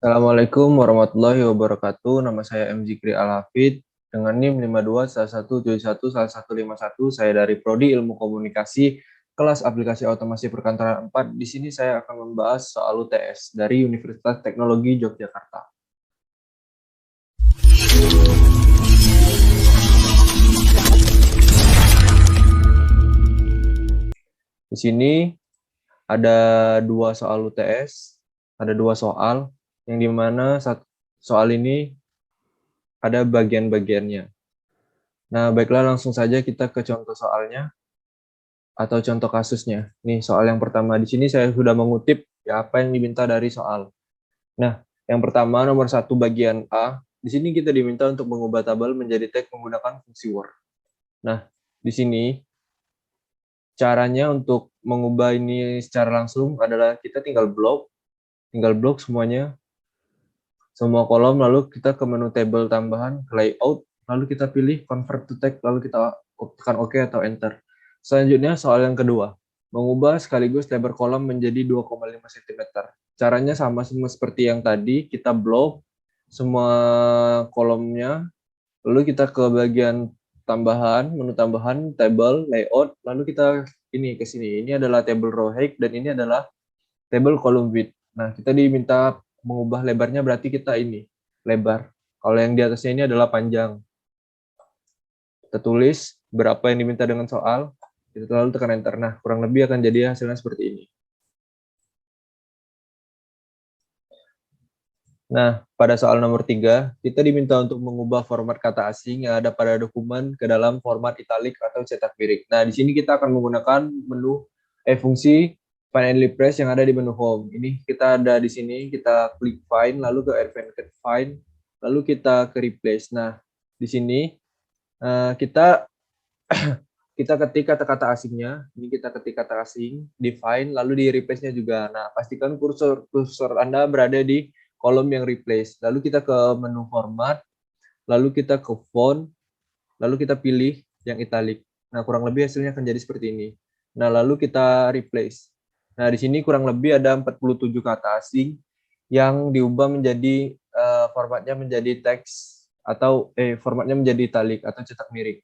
Assalamualaikum warahmatullahi wabarakatuh. Nama saya M. Zikri Al-Hafid dengan NIM 5211711151. Saya dari Prodi Ilmu Komunikasi kelas aplikasi otomasi perkantoran 4. Di sini saya akan membahas soal UTS dari Universitas Teknologi Yogyakarta. Di sini ada dua soal UTS, ada dua soal yang dimana soal ini ada bagian-bagiannya. Nah, baiklah langsung saja kita ke contoh soalnya atau contoh kasusnya. Nih, soal yang pertama di sini saya sudah mengutip ya apa yang diminta dari soal. Nah, yang pertama nomor 1 bagian A, di sini kita diminta untuk mengubah tabel menjadi teks menggunakan fungsi Word. Nah, di sini caranya untuk mengubah ini secara langsung adalah kita tinggal blok semuanya, semua kolom, lalu kita ke menu table tambahan, layout, lalu kita pilih convert to text, lalu kita tekan OK atau enter. Selanjutnya soal yang kedua, mengubah sekaligus lebar kolom menjadi 2,5 cm. Caranya sama seperti yang tadi, kita blok semua kolomnya, lalu kita ke bagian tambahan, menu tambahan, table, layout, lalu kita ke sini. Ini adalah table row height dan ini adalah table column width. Nah, kita diminta mengubah lebarnya berarti kita ini, lebar. Kalau yang di atasnya ini adalah panjang. Kita tulis berapa yang diminta dengan soal, kita lalu tekan enter. Nah, kurang lebih akan jadi hasilnya seperti ini. Nah, pada soal nomor 3, kita diminta untuk mengubah format kata asing yang ada pada dokumen ke dalam format italic atau cetak birik. Nah, di sini kita akan menggunakan fungsi Find and Replace yang ada di menu Home. Ini kita ada di sini, kita klik Find, lalu ke Advanced Find, lalu kita ke Replace. Nah, di sini kita ketik kata-kata asingnya, ini kita ketik kata asing, di Find, lalu di Replace-nya juga. Nah, pastikan kursor Anda berada di kolom yang replace. Lalu kita ke menu format, lalu kita ke font, lalu kita pilih yang italic. Nah, kurang lebih hasilnya akan jadi seperti ini. Nah, lalu kita replace. Nah, di sini kurang lebih ada 47 kata asing yang diubah menjadi formatnya menjadi teks atau formatnya menjadi italic atau cetak miring.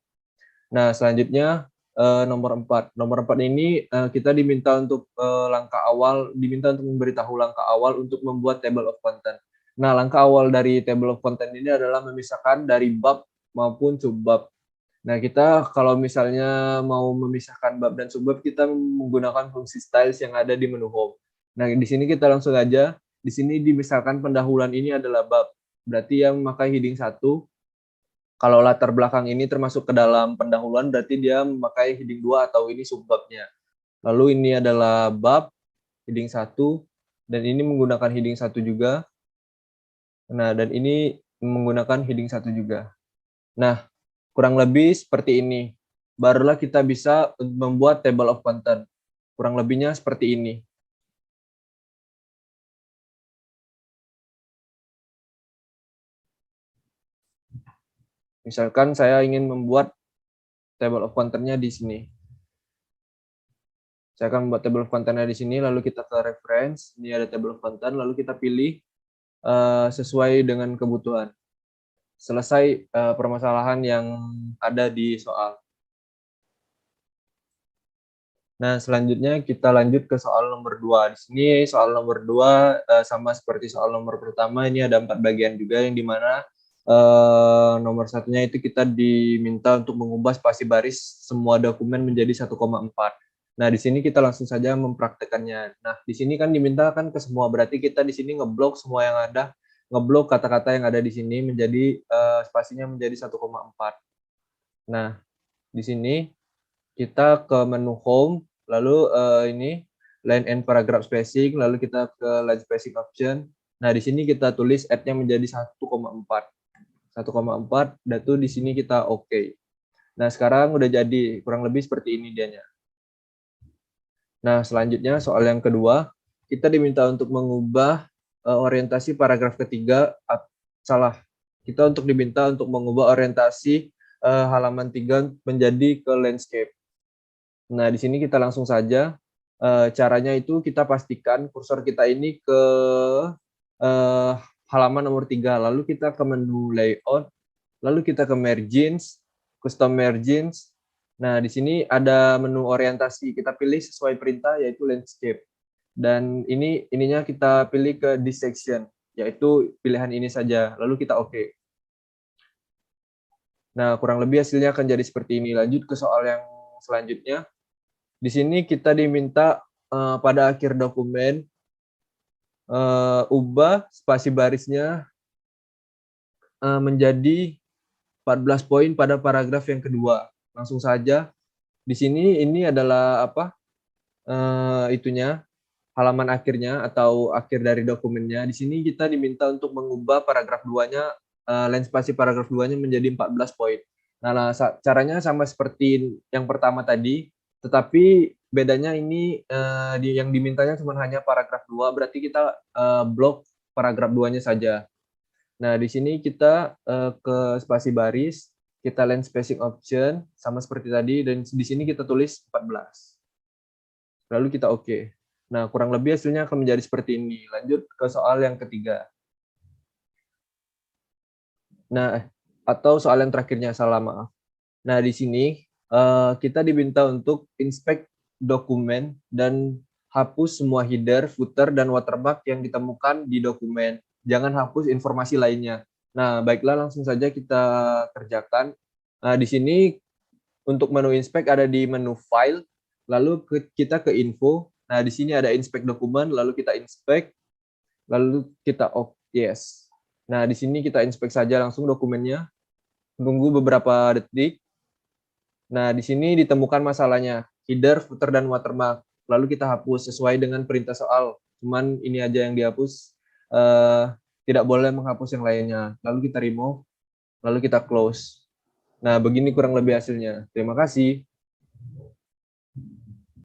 Nah, selanjutnya nomor 4. Nomor 4 ini kita diminta untuk diminta untuk memberitahu langkah awal untuk membuat table of content. Nah, langkah awal dari table of content ini adalah memisahkan dari bab maupun subbab. Nah, kita kalau misalnya mau memisahkan bab dan subbab, kita menggunakan fungsi styles yang ada di menu home. Nah, di sini kita langsung aja, di sini misalkan pendahuluan ini adalah bab. Berarti yang memakai heading 1, kalau latar belakang ini termasuk ke dalam pendahuluan, berarti dia memakai heading 2 atau ini subbabnya. Lalu ini adalah bab, heading 1, dan ini menggunakan heading 1 juga. Nah, dan ini menggunakan heading 1 juga. Nah, kurang lebih seperti ini. Barulah kita bisa membuat table of content. Kurang lebihnya seperti ini. Misalkan saya ingin membuat table of content-nya di sini. Saya akan membuat table of content-nya di sini, lalu kita ke reference, ini ada table of content, lalu kita pilih sesuai dengan kebutuhan. Selesai permasalahan yang ada di soal. Nah, selanjutnya kita lanjut ke soal nomor 2. Di sini soal nomor 2 sama seperti soal nomor pertama, ini ada 4 bagian juga yang dimana nomor satunya itu kita diminta untuk mengubah spasi baris semua dokumen menjadi 1,4. Nah, di sini kita langsung saja mempraktekannya. Nah, di sini kan diminta kan ke semua, berarti kita di sini ngeblok semua yang ada, ngeblok kata-kata yang ada di sini menjadi spasinya menjadi 1,4. Nah, di sini kita ke menu home, lalu ini line and paragraph spacing, lalu kita ke line spacing option. Nah, di sini kita tulis add-nya menjadi 1,4. 1,4, dan tuh di sini kita oke. Nah, sekarang udah jadi, kurang lebih seperti ini dianya. Nah, selanjutnya soal yang kedua, kita diminta untuk mengubah orientasi paragraf ketiga, kita diminta untuk mengubah orientasi halaman 3 menjadi ke landscape. Nah, di sini kita langsung saja, caranya itu kita pastikan kursor kita ini ke halaman nomor 3. Lalu kita ke menu layout, lalu kita ke margins, custom margins. Nah, di sini ada menu orientasi. Kita pilih sesuai perintah, yaitu landscape. Dan ininya kita pilih ke this section, yaitu pilihan ini saja. Lalu kita oke. Nah, kurang lebih hasilnya akan jadi seperti ini. Lanjut ke soal yang selanjutnya. Di sini kita diminta pada akhir dokumen ubah spasi barisnya menjadi 14 poin pada paragraf yang kedua. Langsung saja. Di sini ini adalah apa? Itunya halaman akhirnya atau akhir dari dokumennya. Di sini kita diminta untuk mengubah paragraf 2-nya length spasi paragraf 2-nya menjadi 14 poin. Nah, caranya sama seperti yang pertama tadi, tetapi bedanya ini yang dimintanya cuma hanya paragraf 2, berarti kita blok paragraf 2-nya saja. Nah, di sini kita ke spasi baris, kita length spacing option sama seperti tadi, dan di sini kita tulis 14. Lalu kita oke. Nah, kurang lebih hasilnya akan menjadi seperti ini. Lanjut ke soal yang ketiga. Nah, atau soal yang terakhirnya, salah maaf. Nah, di sini kita diminta untuk inspect dokumen dan hapus semua header, footer, dan watermark yang ditemukan di dokumen. Jangan hapus informasi lainnya. Nah, baiklah langsung saja kita kerjakan. Nah, di sini untuk menu inspect ada di menu file, lalu kita ke info. Nah, di sini ada inspect dokumen, lalu kita inspect, lalu kita yes. Nah, di sini kita inspect saja langsung dokumennya. Tunggu beberapa detik. Nah, di sini ditemukan masalahnya, header, footer, dan watermark. Lalu kita hapus sesuai dengan perintah soal. Cuman ini aja yang dihapus, tidak boleh menghapus yang lainnya. Lalu kita remove, lalu kita close. Nah, begini kurang lebih hasilnya. Terima kasih.